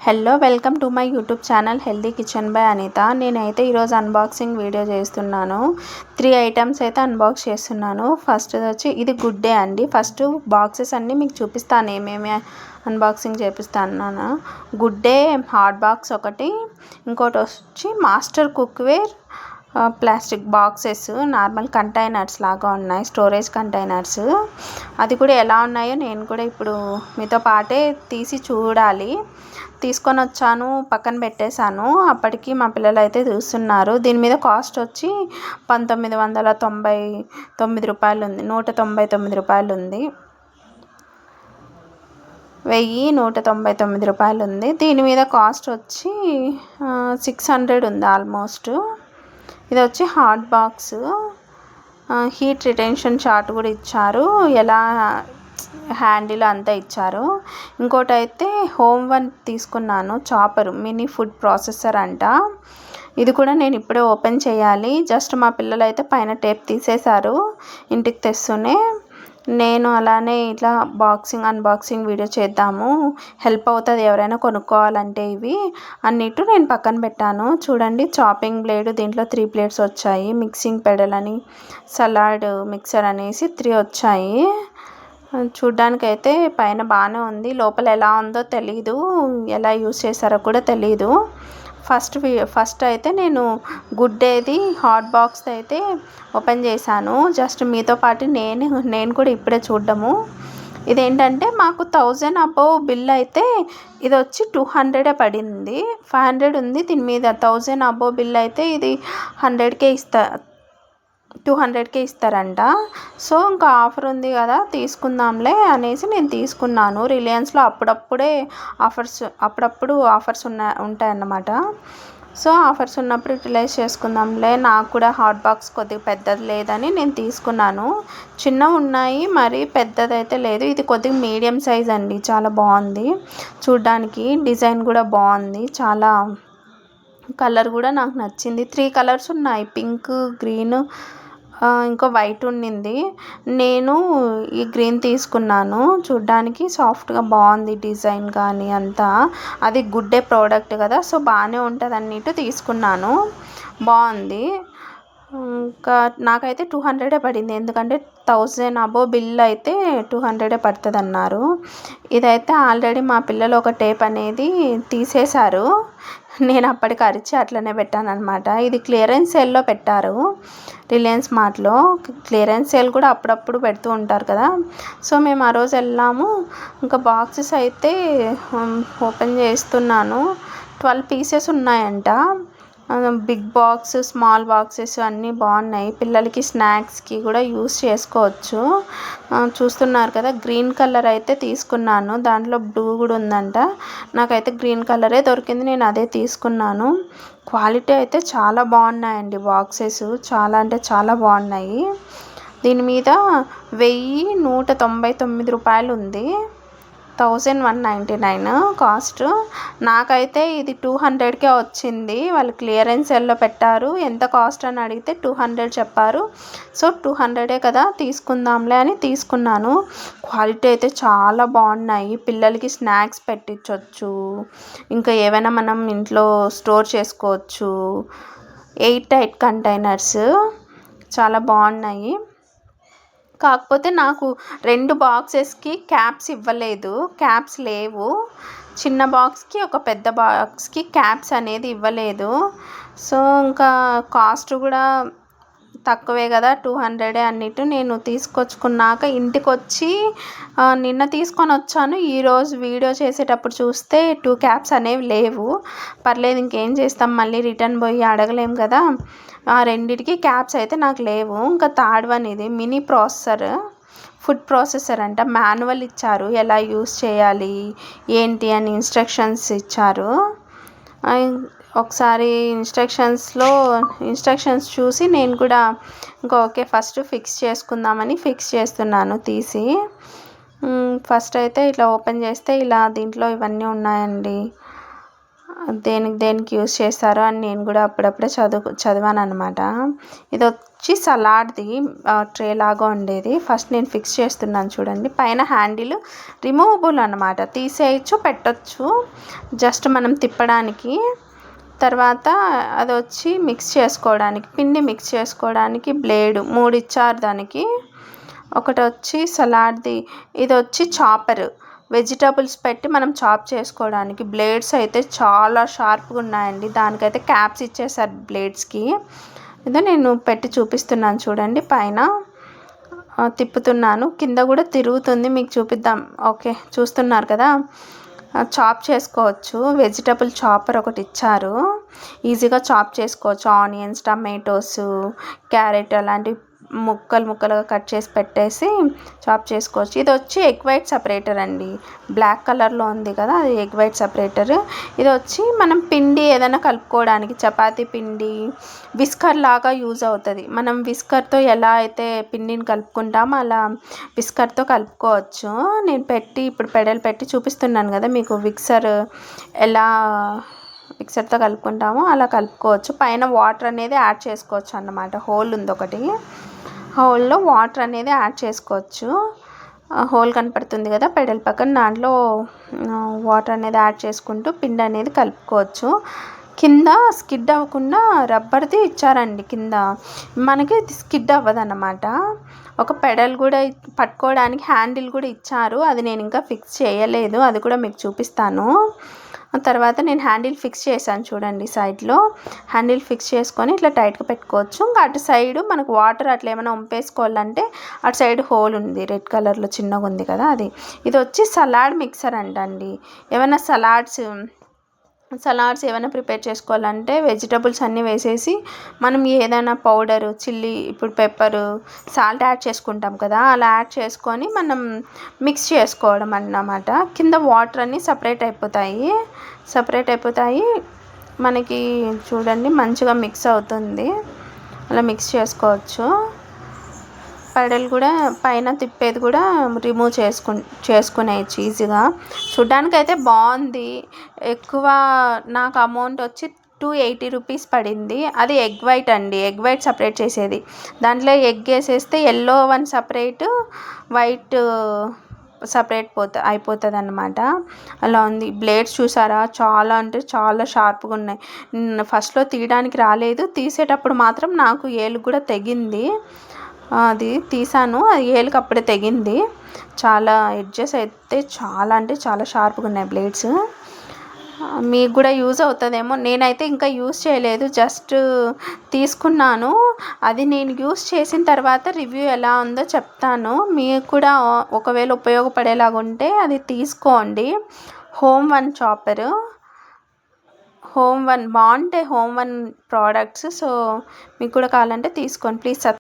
Hello welcome to my YouTube channel healthy kitchen by Anitha. నేనైతే ఈరోజు unboxing video చేస్తున్నాను. 3 items అయితే అన్బాక్స్ చేస్తున్నాను. ఫస్ట్ వచ్చి ఇది గుడ్ డే అండి. ఫస్ట్ బాక్సెస్ అన్నీ మీకు చూపిస్తాను ఏమేమి అన్బాక్సింగ్ చేపిస్తాను. గుడ్ డే హాట్ బాక్స్ ఒకటి, ఇంకోటి వచ్చి master cookware plastic boxes normal containers లాగా ఉన్నాయి, స్టోరేజ్ కంటైనర్స్. అది కూడా ఎలా ఉన్నాయో నేను కూడా ఇప్పుడు మీతో పాటే తీసి చూడాలి. తీసుకొని వచ్చాను, పక్కన పెట్టేశాను. అప్పటికి మా పిల్లలు అయితే చూస్తున్నారు. దీని మీద కాస్ట్ వచ్చి 1999 రూపాయలు ఉంది, 199 రూపాయలు ఉంది, 1199 రూపాయలు ఉంది. దీని మీద కాస్ట్ వచ్చి 600 ఉంది ఆల్మోస్ట్. ఇది వచ్చి hot box, heat retention chart కూడా ఇచ్చారు, ఎలా హ్యాండిల్ అంతా ఇచ్చారు. ఇంకోటి అయితే హోమ్ వన్ తీసుకున్నాను, చాపర్ మినీ ఫుడ్ ప్రాసెసర్ అంట. ఇది కూడా నేను ఇప్పుడే ఓపెన్ చేయాలి. జస్ట్ మా పిల్లలు అయితే పైన టేప్ తీసేశారు ఇంటికి తెస్తూనే. నేను అలానే ఇట్లా అన్బాక్సింగ్ వీడియో చేద్దాము, హెల్ప్ అవుతుంది ఎవరైనా కొనుక్కోవాలంటే ఇవి అన్నిటి నేను పక్కన పెట్టాను. చూడండి, చాపింగ్ బ్లేడ్, దీంట్లో 3 ప్లేట్స్ వచ్చాయి, మిక్సింగ్ పెడల్ అని, సలాడ్ మిక్సర్ అనేసి 3 వచ్చాయి. చూడ్డానికైతే పైన బాగానే ఉంది, లోపల ఎలా ఉందో తెలీదు, ఎలా యూస్ చేస్తారో కూడా తెలీదు. ఫస్ట్ అయితే నేను గుడ్ డేది హాట్ బాక్స్ అయితే ఓపెన్ చేశాను. జస్ట్ మీతో పాటు నేను కూడా ఇప్పుడే చూడ్డము. ఇదేంటంటే మాకు 1000 అబోవ్ బిల్ అయితే ఇది వచ్చి 200 పడింది, 500 ఉంది దీని మీద. 1000 అబోవ్ బిల్ అయితే ఇది 100కే 200కే ఇస్తారంట. సో ఇంకా ఆఫర్ ఉంది కదా తీసుకుందాంలే అనేసి నేను తీసుకున్నాను. రిలయన్స్లో అప్పుడప్పుడు ఆఫర్స్ ఉంటాయన్నమాట. సో ఆఫర్స్ ఉన్నప్పుడు యూటిలైజ్ చేసుకుందాంలే. నాకు కూడా హాట్ బాక్స్ కొద్దిగా పెద్దది లేదని నేను తీసుకున్నాను. చిన్నవి ఉన్నాయి, మరి పెద్దదైతే లేదు. ఇది కొద్దిగా మీడియం సైజ్ అండి, చాలా బాగుంది చూడ్డానికి, డిజైన్ కూడా బాగుంది, చాలా కలర్ కూడా నాకు నచ్చింది. 3 కలర్స్ ఉన్నాయి, పింక్, గ్రీన్, ఇంకో వైట్ ఉండింది. నేను ఈ గ్రీన్ తీసుకున్నాను. చూడ్డానికి సాఫ్ట్గా బాగుంది, డిజైన్ కానీ అంతా. అది గుడ్ డే ప్రోడక్ట్ కదా, సో బాగానే ఉంటుంది అన్నిటి తీసుకున్నాను, బాగుంది. ఇంకా నాకైతే 200 పడింది, ఎందుకంటే 1000 అబోవ్ బిల్ అయితే 200 పడుతుంది అన్నారు. ఇదైతే ఆల్రెడీ మా పిల్లలు ఒక టేప్ అనేది తీసేశారు, నేను అప్పటికి అరిచి అట్లనే పెట్టాను అనమాట. ఇది క్లియరెన్స్ సేల్లో పెట్టారు, రిలయన్స్ మార్ట్లో క్లియరెన్స్ సేల్ కూడా అప్పుడప్పుడు పెడుతూ ఉంటారు కదా. సో మేము ఆ రోజు వెళ్ళాము. ఇంకా బాక్సెస్ అయితే ఓపెన్ చేస్తున్నాను. 12 పీసెస్ ఉన్నాయంట. బిగ్ బాక్స్, స్మాల్ బాక్సెస్ అన్నీ బాగున్నాయి, పిల్లలకి స్నాక్స్కి కూడా యూస్ చేసుకోవచ్చు. చూస్తున్నారు కదా, గ్రీన్ కలర్ అయితే తీసుకున్నాను, దాంట్లో బ్లూ కూడా ఉందంట. నాకైతే గ్రీన్ కలరే దొరికింది, నేను అదే తీసుకున్నాను. క్వాలిటీ అయితే చాలా బాగున్నాయండి బాక్సెస్, చాలా అంటే చాలా బాగున్నాయి. దీని మీద 1199 రూపాయలు ఉంది, 1199 కాస్ట్. నాకైతే ఇది 200కే వచ్చింది, వాళ్ళు క్లియరెన్స్ సేల్లో పెట్టారు. ఎంత కాస్ట్ అని అడిగితే 200 చెప్పారు. సో 200 కదా తీసుకుందాంలే అని తీసుకున్నాను. క్వాలిటీ అయితే చాలా బాగున్నాయి, పిల్లలకి స్నాక్స్ పెట్టించవచ్చు, ఇంకా ఏవైనా మనం ఇంట్లో స్టోర్ చేసుకోవచ్చు. 8 కంటైనర్స్ చాలా బాగున్నాయి. కాకపోతే నాకు 2 బాక్సెస్కి క్యాప్స్ ఇవ్వలేదు, క్యాప్స్ లేవు. చిన్న బాక్స్కి, ఒక పెద్ద బాక్స్కి క్యాప్స్ అనేది ఇవ్వలేదు. సో ఇంకా కాస్ట్ కూడా తక్కువే కదా, 200 అన్నిటి. నేను తీసుకొచ్చుకున్నాక ఇంటికి వచ్చి నిన్న తీసుకొని వచ్చాను. ఈరోజు వీడియో చేసేటప్పుడు చూస్తే 2 క్యాప్స్ అనేవి లేవు. పర్లేదు, ఇంకేం చేస్తాం, మళ్ళీ రిటర్న్ పోయి అడగలేం కదా. ఆ రెండిటికి క్యాప్స్ అయితే నాకు లేవు. ఇంకా థర్డ్ వన్ ఇది మినీ ఫుడ్ ప్రాసెసర్ అంట. మాన్యువల్ ఇచ్చారు, ఎలా యూస్ చేయాలి ఏంటి అని ఇన్స్ట్రక్షన్స్ ఇచ్చారు. ఒకసారి ఇన్స్ట్రక్షన్స్ చూసి నేను కూడా ఇంకా ఓకే ఫస్ట్ ఫిక్స్ చేసుకుందామని ఫిక్స్ చేస్తున్నాను తీసి. ఫస్ట్ అయితే ఇట్లా ఓపెన్ చేస్తే ఇలా దీంట్లో ఇవన్నీ ఉన్నాయండి. దేనికి దేనికి యూస్ చేస్తారో అని నేను కూడా అప్పుడప్పుడే చదివాను అనమాట. ఇది వచ్చి సలాడ్ది ట్రే లాగా ఉండేది. ఫస్ట్ నేను ఫిక్స్ చేస్తున్నాను చూడండి. పైన హ్యాండిల్ రిమూవబుల్ అనమాట, తీసేయచ్చు పెట్టచ్చు జస్ట్ మనం తిప్పడానికి. తర్వాత అది వచ్చి మిక్స్ చేసుకోవడానికి, పిండి మిక్స్ చేసుకోవడానికి బ్లేడు 3 ఇచ్చారు దానికి. ఒకటి వచ్చి సలాడ్ది, ఇది వచ్చి చాపర్ వెజిటబుల్స్ పెట్టి మనం చాప్ చేసుకోవడానికి. బ్లేడ్స్ అయితే చాలా షార్ప్గా ఉన్నాయండి, దానికైతే క్యాప్స్ ఇచ్చేసారు బ్లేడ్స్కి. ఇదో నేను పెట్టి చూపిస్తున్నాను చూడండి. పైన తిప్పుతున్నాను, కింద కూడా తిరుగుతుంది, మీకు చూపిద్దాం. ఓకే, చూస్తున్నారు కదా, చాప్ చేసుకోవచ్చు. వెజిటబుల్ చాపర్ ఒకటి ఇచ్చారు, ఈజీగా చాప్ చేసుకోవచ్చు. ఆనియన్స్, టమాటోస్, క్యారెట్ అలాంటి ముక్కలుగా కట్ చేసి పెట్టేసి చాప్ చేసుకోవచ్చు. ఇది వచ్చి ఎగ్ వైట్ సపరేటర్ అండి, బ్లాక్ కలర్లో ఉంది కదా, అది ఎగ్ వైట్ సపరేటర్. ఇది వచ్చి మనం పిండి ఏదైనా కలుపుకోవడానికి, చపాతీ పిండి విస్కర్ లాగా యూజ్ అవుతుంది. మనం విస్కర్తో ఎలా అయితే పిండిని కలుపుకుంటామో అలా విస్కర్తో కలుపుకోవచ్చు. నేను ఇప్పుడు పెడల్ పెట్టి చూపిస్తున్నాను కదా మీకు, మిక్సర్తో కలుపుకుంటామో అలా కలుపుకోవచ్చు. పైన వాటర్ అనేది యాడ్ చేసుకోవచ్చు అన్నమాట. హోల్ ఉంది ఒకటి, హోల్లో వాటర్ అనేది యాడ్ చేసుకోవచ్చు. హోల్ కనపడుతుంది కదా పెడల్ పక్కన, దాంట్లో వాటర్ అనేది యాడ్ చేసుకుంటూ పిండి అనేది కలుపుకోవచ్చు. కింద స్కిడ్ అవ్వకుండా రబ్బర్ది ఇచ్చారండి కింద, మనకి స్కిడ్ అవ్వదన్నమాట. ఒక పెడల్ కూడా పట్టుకోవడానికి హ్యాండిల్ కూడా ఇచ్చారు, అది నేను ఇంకా ఫిక్స్ చేయలేదు, అది కూడా మీకు చూపిస్తాను. తర్వాత నేను హ్యాండిల్ ఫిక్స్ చేశాను చూడండి. సైడ్లో హ్యాండిల్ ఫిక్స్ చేసుకొని ఇట్లా టైట్గా పెట్టుకోవచ్చు. ఇంకా అటు సైడ్ మనకు వాటర్ అట్లా ఏమైనా వంపేసుకోవాలంటే అటు సైడ్ హోల్ ఉంది, రెడ్ కలర్లో చిన్నగా ఉంది కదా అది. ఇది వచ్చి సలాడ్ మిక్సర్ అంటండి. ఏమైనా సలాడ్స్ ఏమైనా ప్రిపేర్ చేసుకోవాలంటే వెజిటబుల్స్ అన్నీ వేసేసి మనం ఏదైనా పౌడరు, చిల్లీ, ఇప్పుడు పెప్పరు, సాల్ట్ యాడ్ చేసుకుంటాం కదా, అలా యాడ్ చేసుకొని మనం మిక్స్ చేసుకోవడం అన్నమాట. కింద వాటర్ అన్నీ సపరేట్ అయిపోతాయి మనకి. చూడండి మంచిగా మిక్స్ అవుతుంది, అలా మిక్స్ చేసుకోవచ్చు. పెడల్ కూడా పైన తిప్పేది కూడా రిమూవ్ చేసుకునేయచ్చు ఈజీగా. చూడ్డానికి అయితే బాగుంది. ఎక్కువ నాకు అమౌంట్ వచ్చి 280 రూపీస్ పడింది. అది ఎగ్ వైట్ అండి, ఎగ్ వైట్ సపరేట్ చేసేది. దాంట్లో ఎగ్ వేసేస్తే yellow one separate, white separate అయిపోతుంది అన్నమాట. అలా ఉంది. బ్లేడ్స్ చూసారా, చాలా అంటే చాలా షార్ప్గా ఉన్నాయి. ఫస్ట్లో తీయడానికి రాలేదు, తీసేటప్పుడు మాత్రం నాకు ఏలు కూడా తెగింది. అది తీసాను, అది ఏలుకి అప్పుడే తెగింది. చాలా ఎడ్జెస్ అయితే చాలా అంటే చాలా షార్ప్గా ఉన్నాయి బ్లేడ్స్. మీకు కూడా యూజ్ అవుతుందేమో. నేనైతే ఇంకా యూజ్ చేయలేదు, జస్ట్ తీసుకున్నాను. అది నేను యూజ్ చేసిన తర్వాత రివ్యూ ఎలా ఉందో చెప్తాను. మీకు కూడా ఒకవేళ ఉపయోగపడేలాగా ఉంటే అది తీసుకోండి. హోమ్ వన్ చాపరు, బాగుంటాయి హోమ్ వన్ ప్రోడక్ట్స్. సో మీకు కూడా కావాలంటే తీసుకోండి ప్లీజ్.